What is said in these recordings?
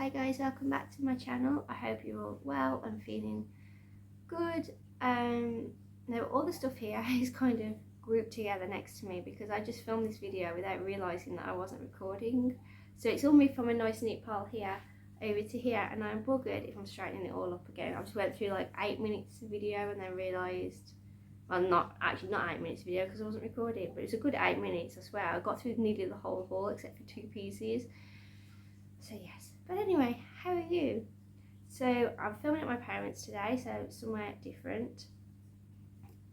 Hi guys, welcome back to my channel. I hope you're all well and feeling good. Now all the stuff here is kind of grouped together next to me because I just filmed this video without realising that I wasn't recording. So it's all moved from a nice neat pile here over to here, and I'm buggered if I'm straightening it all up again. I just went through like 8 minutes of video and then realised, well, not 8 minutes of video because I wasn't recording, but it's a good 8 minutes, I swear. I got through nearly the whole haul except for 2 pieces. So yes, but anyway, how are you? So I'm filming at my parents' today, so somewhere different.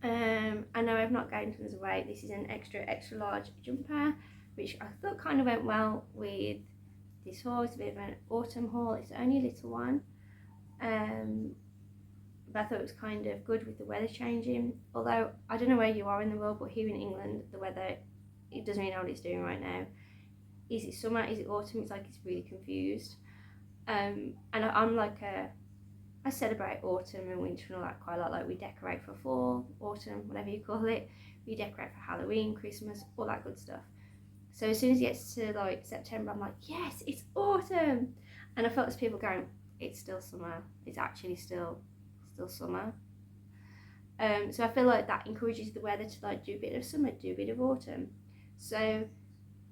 I know I've not gained tons of weight. This is an extra large jumper, which I thought kind of went well with this haul. It's a bit of an autumn haul. It's only a little one, but I thought it was kind of good with the weather changing. Although I don't know where you are in the world, but here in England, the weather, it doesn't really know what it's doing right now. Is it summer? Is it autumn? It's like it's really confused. And I'm like I celebrate autumn and winter and all that quite a lot. Like we decorate for fall, autumn, whatever you call it. We decorate for Halloween, Christmas, all that good stuff. So as soon as it gets to like September, I'm like, yes, it's autumn. And I felt as people going, it's still summer. It's actually still summer. So I feel like that encourages the weather to like do a bit of summer, do a bit of autumn. So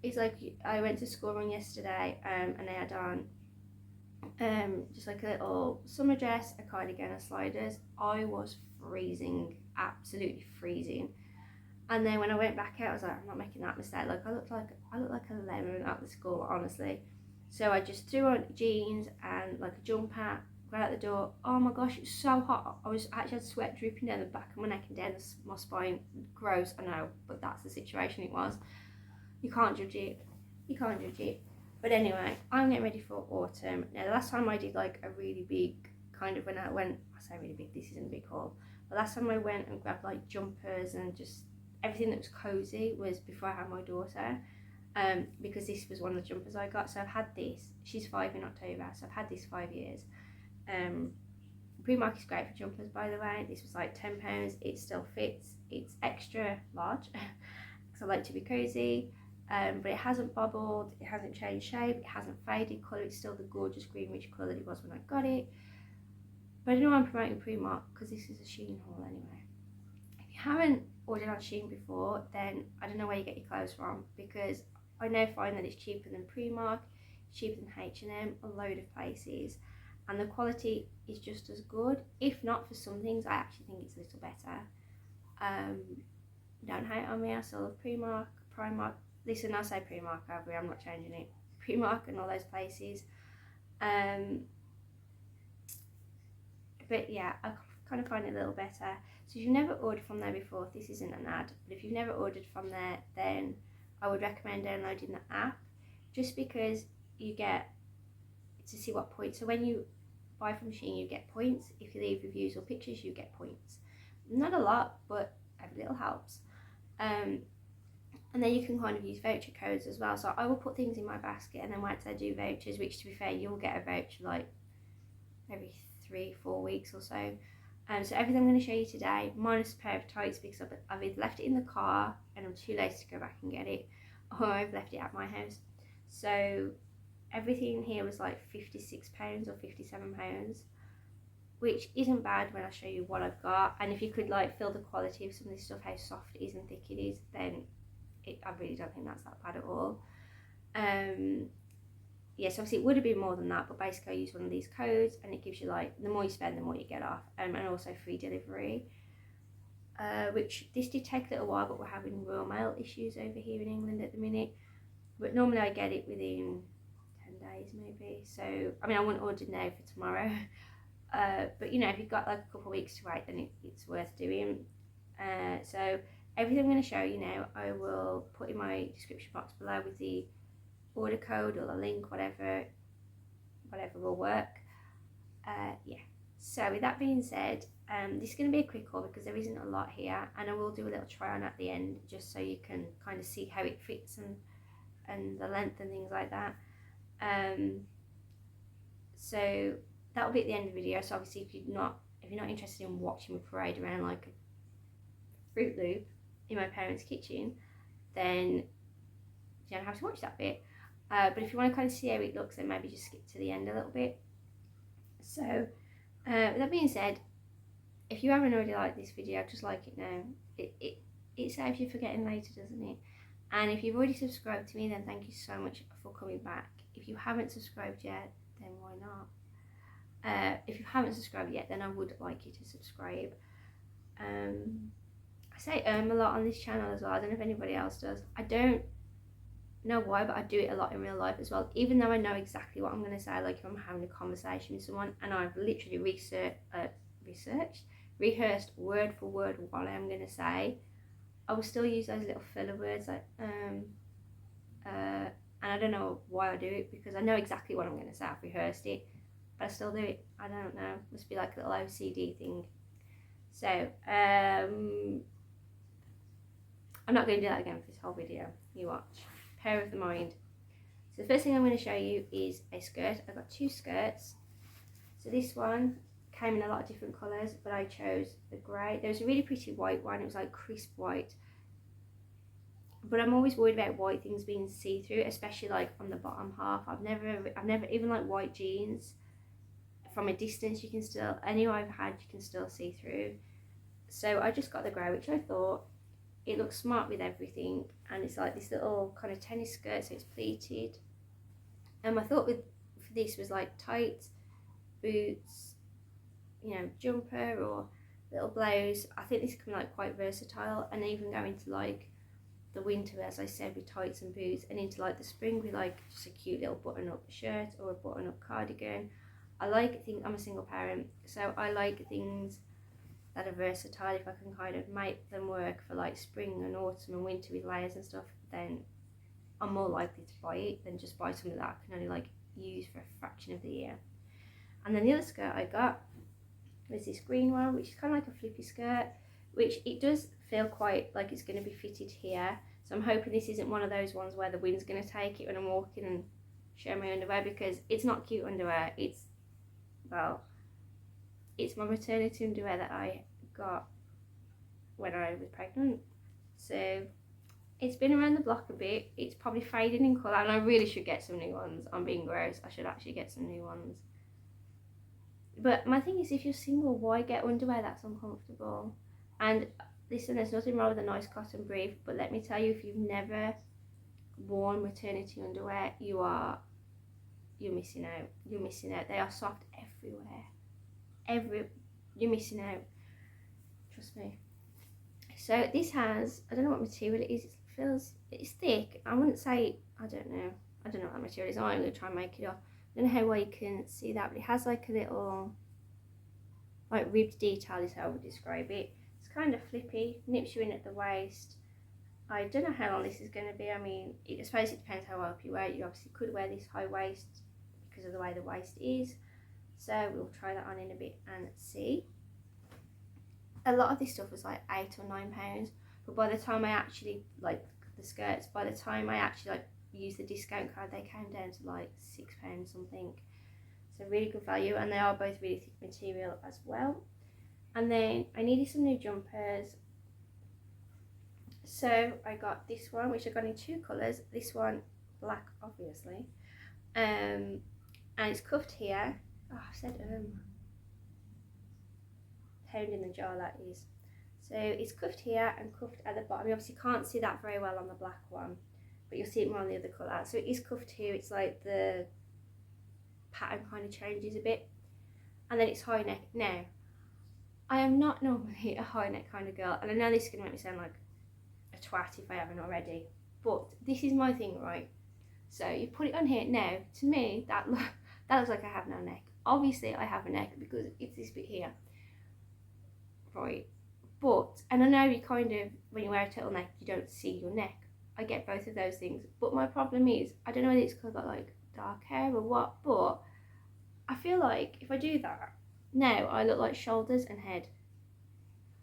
it's like I went to school run yesterday, and I had on just like a little summer dress, a cardigan, and sliders. I was freezing, absolutely freezing. And then when I went back out, I was like, I'm not making that mistake. Like I looked like a lemon at the school, honestly. So I just threw on jeans and like a jumper, got out the door. Oh my gosh, it's so hot. I actually had sweat dripping down the back of my neck and down my spine. Gross, I know, but that's the situation it was. You can't judge it. You can't judge it. But anyway, I'm getting ready for autumn. Now, the last time I did like a really big kind of I say really big, this isn't a big haul. The last time I went and grabbed like jumpers and just everything that was cozy was before I had my daughter. Because this was one of the jumpers I got. So I've had this. She's 5 in October, so I've had this 5 years. Primark is great for jumpers, by the way. This was like £10. It still fits. It's extra large because I like to be cozy. But it hasn't bubbled, it hasn't changed shape, it hasn't faded colour, it's still the gorgeous green rich colour that it was when I got it. But I know I'm promoting Primark because this is a Shein haul anyway. If you haven't ordered on Shein before, then I don't know where you get your clothes from, because I now find that it's cheaper than Primark, cheaper than H&M, a load of places, and the quality is just as good. If not, for some things I actually think it's a little better. Don't hate on me, I still love Primark. Listen, I say Primark, I'm not changing it. Primark and all those places. But yeah, I kind of find it a little better. So if you've never ordered from there before, this isn't an ad, but if you've never ordered from there, then I would recommend downloading the app, just because you get to see what points. So when you buy from Shein, you get points. If you leave reviews or pictures, you get points. Not a lot, but every little helps. And then you can kind of use voucher codes as well. So I will put things in my basket, and then once I do vouchers, which to be fair, you'll get a voucher like every 3-4 weeks or so. So everything I'm going to show you today, minus a pair of tights, because I've either left it in the car and I'm too lazy to go back and get it, or I've left it at my house. So everything here was like £56 or £57, which isn't bad when I show you what I've got. And if you could like feel the quality of some of this stuff, how soft it is and thick it is, then I really don't think that's that bad at all. Yes, obviously it would have been more than that, but basically I use one of these codes and it gives you like, the more you spend, the more you get off, and also free delivery. Which this did take a little while, but we're having Royal Mail issues over here in England at the minute. But normally I get it within 10 days maybe. So, I mean, I wouldn't order now for tomorrow. But you know, if you've got like a couple of weeks to wait, then it's worth doing. So everything I'm going to show you now, I will put in my description box below with the order code or the link, whatever will work. Yeah. So with that being said, this is going to be a quick haul because there isn't a lot here, and I will do a little try on at the end just so you can kind of see how it fits and the length and things like that. So that will be at the end of the video. So obviously if you're not interested in watching me parade around like a Fruit Loop in my parents' kitchen, then you don't have to watch that bit. But if you want to kind of see how it looks, then maybe just skip to the end a little bit. So with that being said, if you haven't already liked this video, just like it now. It saves you forgetting later, doesn't it? And if you've already subscribed to me, then thank you so much for coming back. If you haven't subscribed yet, then why not? If you haven't subscribed yet, then I would like you to subscribe. I say a lot on this channel as well. I don't know if anybody else does. I don't know why, but I do it a lot in real life as well, even though I know exactly what I'm going to say. Like if I'm having a conversation with someone and I've literally rehearsed word for word what I'm going to say, I will still use those little filler words like and I don't know why I do it, because I know exactly what I'm going to say. I've rehearsed it, but I still do it. I don't know, it must be like a little OCD thing. So I'm not going to do that again for this whole video. You watch. Pair of the mind. So the first thing I'm going to show you is a skirt. I've got two skirts. So this one came in a lot of different colours, but I chose the grey. There was a really pretty white one. It was like crisp white. But I'm always worried about white things being see-through, especially like on the bottom half. I've never even like white jeans. From a distance, you can still, any I've had, you can still see through. So I just got the grey, which I thought it looks smart with everything, and it's like this little kind of tennis skirt, so it's pleated. And my thought for this was like tights, boots, you know, jumper or little blouse. I think this can be like quite versatile, and even go into like the winter, as I said, with tights and boots, and into like the spring with like just a cute little button-up shirt or a button-up cardigan. I like things. I'm a single parent, so I like things that are versatile. If I can kind of make them work for like spring and autumn and winter with layers and stuff, then I'm more likely to buy it than just buy something that I can only like use for a fraction of the year. And then the other skirt I got was this green one, which is kind of like a flippy skirt, which it does feel quite like it's going to be fitted here. So I'm hoping this isn't one of those ones where the wind's going to take it when I'm walking and show my underwear, because it's not cute underwear. It's, well, it's my maternity underwear that I got when I was pregnant. So it's been around the block a bit. It's probably faded in colour, and I really should get some new ones. I'm being gross. I should actually get some new ones. But my thing is, if you're single, why get underwear that's uncomfortable? And listen, there's nothing wrong with a nice cotton brief, but let me tell you, if you've never worn maternity underwear, you're missing out. You're missing out. They are soft everywhere. You're missing out. Trust me. So this has, I don't know what material it is. It's thick. I wouldn't say, I don't know what that material is. I'm going to try and make it up. I don't know how well you can see that, but it has like a little like ribbed detail is how I would describe it. It's kind of flippy, nips you in at the waist. I don't know how long this is going to be. I mean, I suppose it depends how up you wear it. You obviously could wear this high waist because of the way the waist is. So we'll try that on in a bit and see. A lot of this stuff was like £8 or £9, but by the time I actually, like the skirts, by the time I actually like used the discount card, they came down to like £6 something. So really good value, and they are both really thick material as well. And then I needed some new jumpers, so I got this one, which I got in two colours. This one black, obviously, and it's cuffed here. Oh, I said pound in the jar, that is. So it's cuffed here and cuffed at the bottom. You obviously can't see that very well on the black one, but you'll see it more on the other colour. So it is cuffed here. It's like the pattern kind of changes a bit, and then it's high neck. Now, I am not normally a high neck kind of girl, and I know this is going to make me sound like a twat if I haven't already, but this is my thing, right? So you put it on here. Now, to me, that looks like I have no neck. Obviously, I have a neck because it's this bit here, right? But, and I know you kind of, when you wear a turtleneck, you don't see your neck. I get both of those things, but my problem is, I don't know whether it's because I've got like dark hair or what, but I feel like if I do that, now I look like shoulders and head.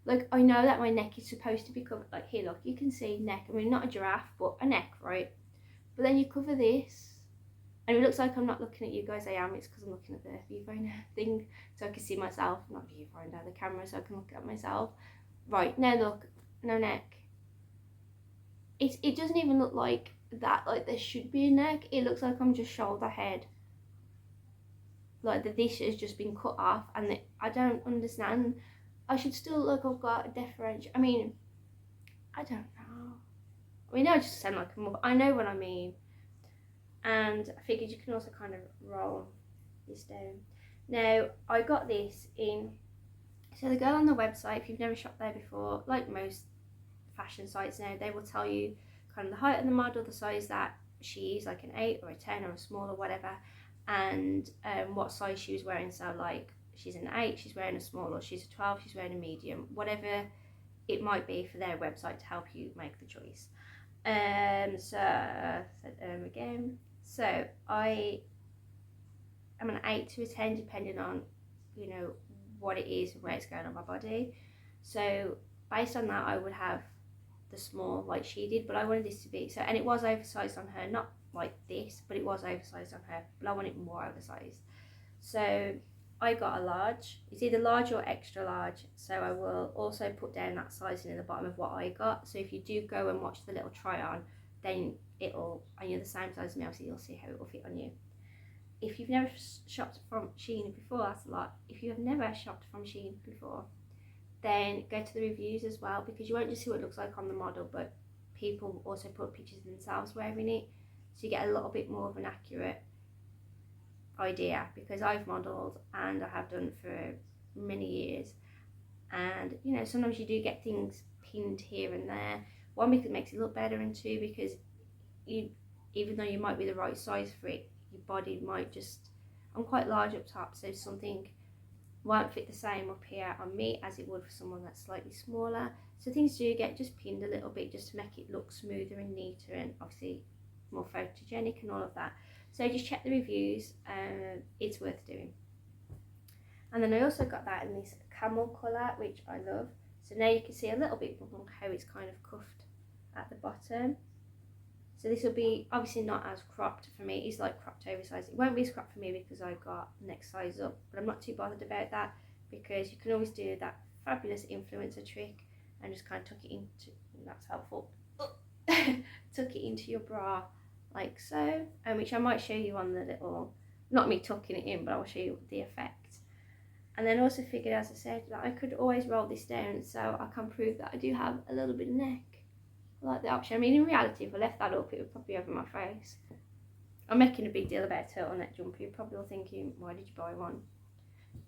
Like, I know that my neck is supposed to be covered, like here, look, you can see neck. I mean, not a giraffe, but a neck, right? But then you cover this, and it looks like I'm not looking at you guys. I am. It's because I'm looking at the viewfinder thing, so I can see myself. Not viewfinder, the camera, so I can look at myself. Right, now look, no neck. It doesn't even look like that like there should be a neck. It looks like I'm just shoulder head, like this has just been cut off, and I don't understand. I should still look, I've got a differential. I mean, I don't know. I mean, I just sound like a mother. I know what I mean. And I figured you can also kind of roll this down. Now, I got this in, so the girl on the website, if you've never shopped there before, like most fashion sites now, they will tell you kind of the height of the model, the size that she is, like an 8 or a 10 or a small or whatever, and what size she was wearing. So like she's an 8, she's wearing a small, or she's a 12, she's wearing a medium, whatever it might be for their website to help you make the choice. Again, so I am an 8 to a 10 depending on, you know, what it is and where it's going on my body. So based on that, I would have the small like she did, but I wanted this to be, so, and it was oversized on her, not like this, but it was oversized on her, but I want it more oversized. So I got a large. It's either large or extra large, so I will also put down that sizing in the bottom of what I got. So if you do go and watch the little try on, then it'll, and you're the same size as me, so you'll see how it will fit on you. If you've never shopped from Shein before, that's a lot. If you have never shopped from Shein before, then go to the reviews as well, because you won't just see what it looks like on the model, but people also put pictures of themselves wearing it, so you get a little bit more of an accurate idea, because I've modelled and I have done for many years, and you know, sometimes you do get things pinned here and there. One, because it makes it look better, and two, because you, even though you might be the right size for it, your body might just, I'm quite large up top, so something won't fit the same up here on me as it would for someone that's slightly smaller. So things do get just pinned a little bit just to make it look smoother and neater, and obviously more photogenic and all of that. So just check the reviews, it's worth doing. And then I also got that in this camel colour, which I love. So now you can see a little bit more how it's kind of cuffed at the bottom. So this will be obviously not as cropped for me. It's like cropped oversized. It won't be as cropped for me because I got next size up, but I'm not too bothered about that, because you can always do that fabulous influencer trick and just kind of tuck it into, that's helpful, tuck it into your bra like so, and which I might show you on the little, not me tucking it in, but I'll show you the effect. And then also figured, as I said, that I could always roll this down so I can prove that I do have a little bit of neck. I like the option. I mean, in reality, if I left that up, it would probably be over my face. I'm making a big deal about a turtleneck jumper. You're probably all thinking, why did you buy one?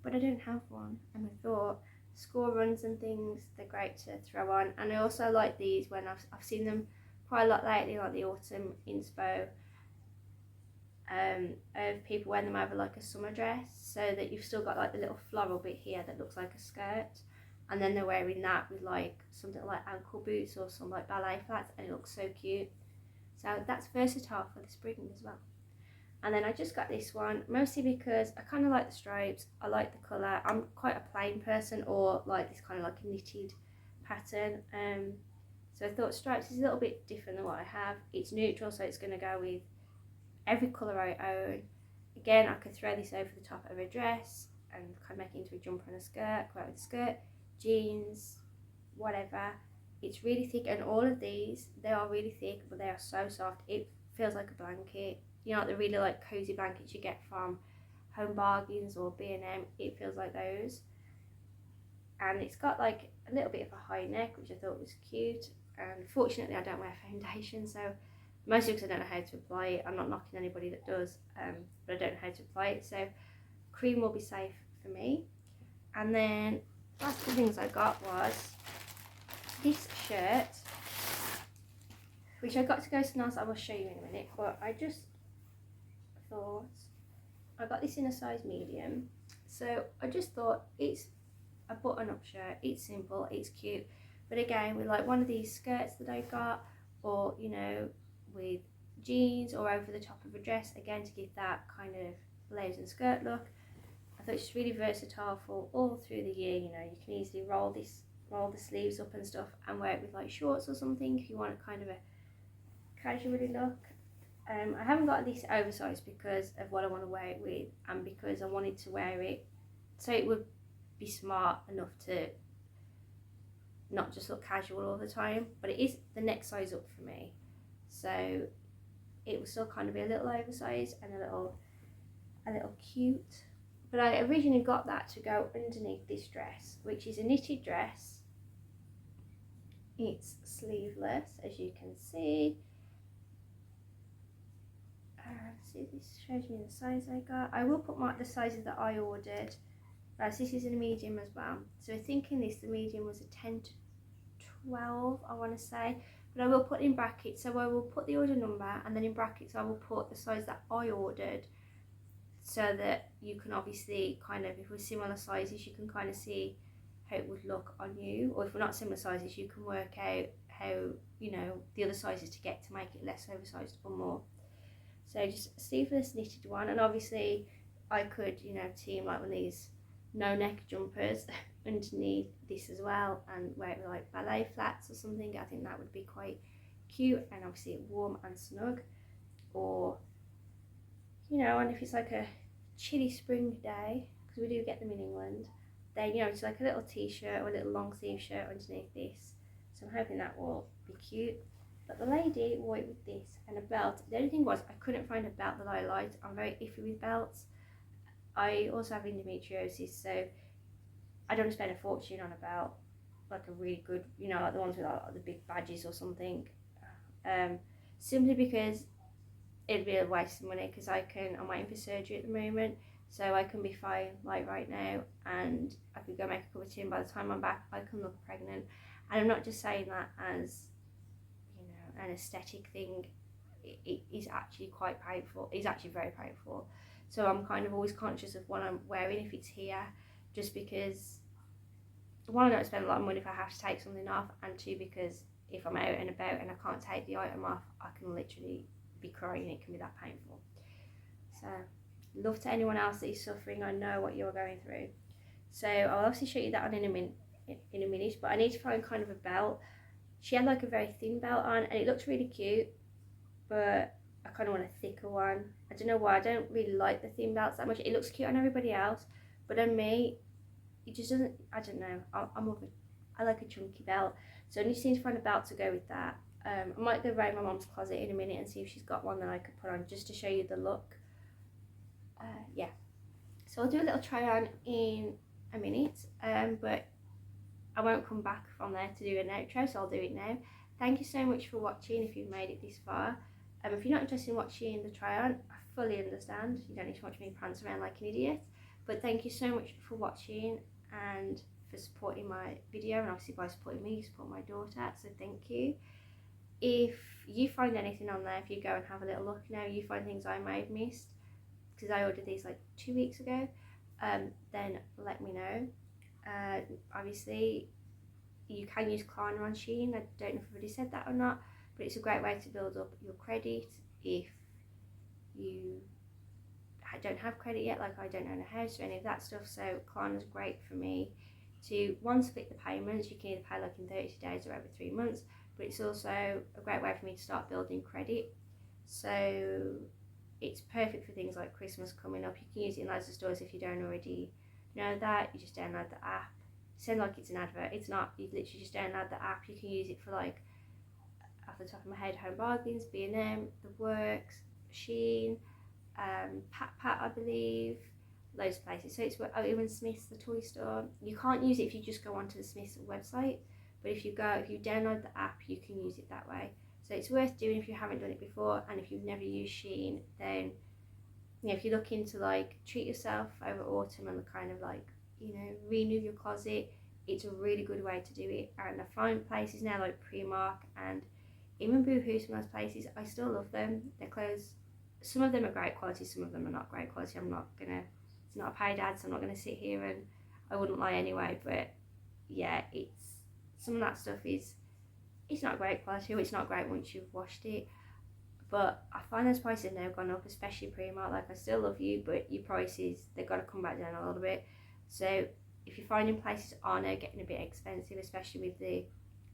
But I don't have one, and I thought school runs and things, they're great to throw on. And I also like these when I've seen them quite a lot lately, like the autumn inspo, of people wearing them over like a summer dress, so that you've still got like the little floral bit here that looks like a skirt, and then they're wearing that with like something like ankle boots or some like ballet flats, and it looks so cute. So that's versatile for the spring as well. And then I just got this one mostly because I kind of like the stripes, I like the colour. I'm quite a plain person, or like this kind of like a knitted pattern, so I thought stripes is a little bit different than what I have. It's neutral, so it's going to go with every colour I own. Again, I could throw this over the top of a dress and kind of make it into a jumper and a skirt, go out with a skirt, jeans, whatever. It's really thick, and all of these, they are really thick, but they are so soft. It feels like a blanket. You know, like the really like cozy blankets you get from Home Bargains or B&M. It feels like those. And it's got like a little bit of a high neck, which I thought was cute. And fortunately, I don't wear foundation, so mostly because I don't know how to apply it. I'm not knocking anybody that does, but I don't know how to apply it. So cream will be safe for me. And then last two things I got was this shirt, which I got to go to Nars. I will show you in a minute, but I just thought, I got this in a size medium, so I just thought it's a button-up shirt, it's simple, it's cute, but again, with like one of these skirts that I got, or you know, with jeans or over the top of a dress, again to give that kind of blouse and skirt look. I thought it's really versatile for all through the year. You know, you can easily roll the sleeves up and stuff and wear it with like shorts or something if you want a kind of a casually look. I haven't got this oversized because of what I want to wear it with, and because I wanted to wear it so it would be smart enough to not just look casual all the time, but it is the next size up for me. So it will still kind of be a little oversized and a little cute. But I originally got that to go underneath this dress, which is a knitted dress. It's sleeveless, as you can see. See, this shows me the size I got. I will put the sizes that I ordered. This is in a medium as well. So thinking this, the medium was a 10 to 12, I want to say. But I will put in brackets, so I will put the order number, and then in brackets I will put the size that I ordered, so that you can obviously kind of, if we're similar sizes, you can kind of see how it would look on you, or if we're not similar sizes, you can work out how, you know, the other sizes to get to make it less oversized or more. So just a sleeveless knitted one, and obviously I could, you know, team like one of these no neck jumpers underneath this as well, and wear it with like ballet flats or something. I think that would be quite cute, and obviously warm and snug. Or, you know, and if it's like a chilly spring day, because we do get them in England, then, you know, it's like a little t-shirt or a little long sleeve shirt underneath this. So I'm hoping that will be cute. But the lady wore it with this and a belt. The only thing was I couldn't find a belt that I liked. I'm very iffy with belts. I also have endometriosis, so I don't spend a fortune on a belt, like a really good, you know, like the ones with like the big badges or something. Simply because it'd be a waste of money, because I'm waiting for surgery at the moment, so I can be fine like right now, and I could go make a cup of tea, and by the time I'm back I can look pregnant. And I'm not just saying that as, you know, an aesthetic thing. It is actually quite painful. It's actually very painful. So I'm kind of always conscious of what I'm wearing if it's here, just because, one, I don't spend a lot of money if I have to take something off, and two, because if I'm out and about and I can't take the item off, I can literally be crying. It can be that painful. So love to anyone else that is suffering. I know what you're going through. So I'll obviously show you that on in a minute, but I need to find kind of a belt. She had like a very thin belt on, and it looks really cute, but I kind of want a thicker one. I don't know why. I don't really like the thin belts that much. It looks cute on everybody else, but on me, it just doesn't. I don't know. I like a chunky belt, so I just need to find a belt to go with that. I might go around my mom's closet in a minute and see if she's got one that I could put on, just to show you the look. Yeah. So I'll do a little try on in a minute, but I won't come back from there to do an outro, so I'll do it now. Thank you so much for watching if you've made it this far. If you're not interested in watching the try on, I fully understand. You don't need to watch me prance around like an idiot. But thank you so much for watching and for supporting my video, and obviously by supporting me, you support my daughter, so thank you. If you find anything on there, if you go and have a little look now, you find things I may have missed, because I ordered these like 2 weeks ago, then let me know. Obviously you can use Klarna on Shein. I don't know if I've already said that or not, but it's a great way to build up your credit if you don't have credit yet, like I don't own a house or any of that stuff. So Klarna's great for me to, one, split the payments. You can either pay like in 30 days or over 3 months, but it's also a great way for me to start building credit. So it's perfect for things like Christmas coming up. You can use it in loads of stores if you don't already know that. You just download the app. Sound like it's an advert, it's not. You literally just download the app. You can use it for, like, off the top of my head, Home Bargains, B&M, The Works, Shein, Pat I believe, loads of places. So it's, oh, even Smith's, the toy store. You can't use it if you just go onto the Smith's website, but if you download the app, you can use it that way. So it's worth doing if you haven't done it before, and if you've never used Shein, then, you know, if you're looking to like treat yourself over autumn and kind of like, you know, renew your closet, it's a really good way to do it. And I find places now like Primark and even Boohoo, some of those places, I still love them. Their clothes, some of them are great quality, some of them are not great quality. It's not a paid ad, so I'm not gonna sit here and I wouldn't lie anyway, but yeah, some of that stuff it's not great quality, or it's not great once you've washed it. But I find those prices have now gone up, especially Primark. Like, I still love you, but your prices, they've got to come back down a little bit. So if you're finding places are now getting a bit expensive, especially with the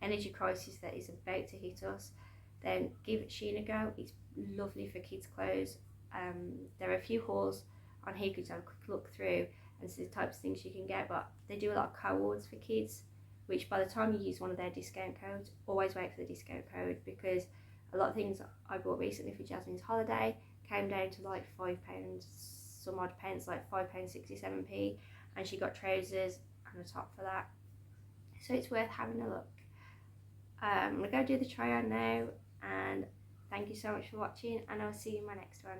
energy crisis that is about to hit us, then give Shein a go. It's lovely for kids' clothes. There are a few hauls on here, because I've look through and see the types of things you can get, but they do a lot of co-ords for kids, which by the time you use one of their discount codes, always wait for the discount code, because A lot of things I bought recently for Jasmine's holiday came down to like £5, some odd pence, like £5.67p, and she got trousers and a top for that. So it's worth having a look. I'm gonna go do the try on now, and thank you so much for watching, and I'll see you in my next one.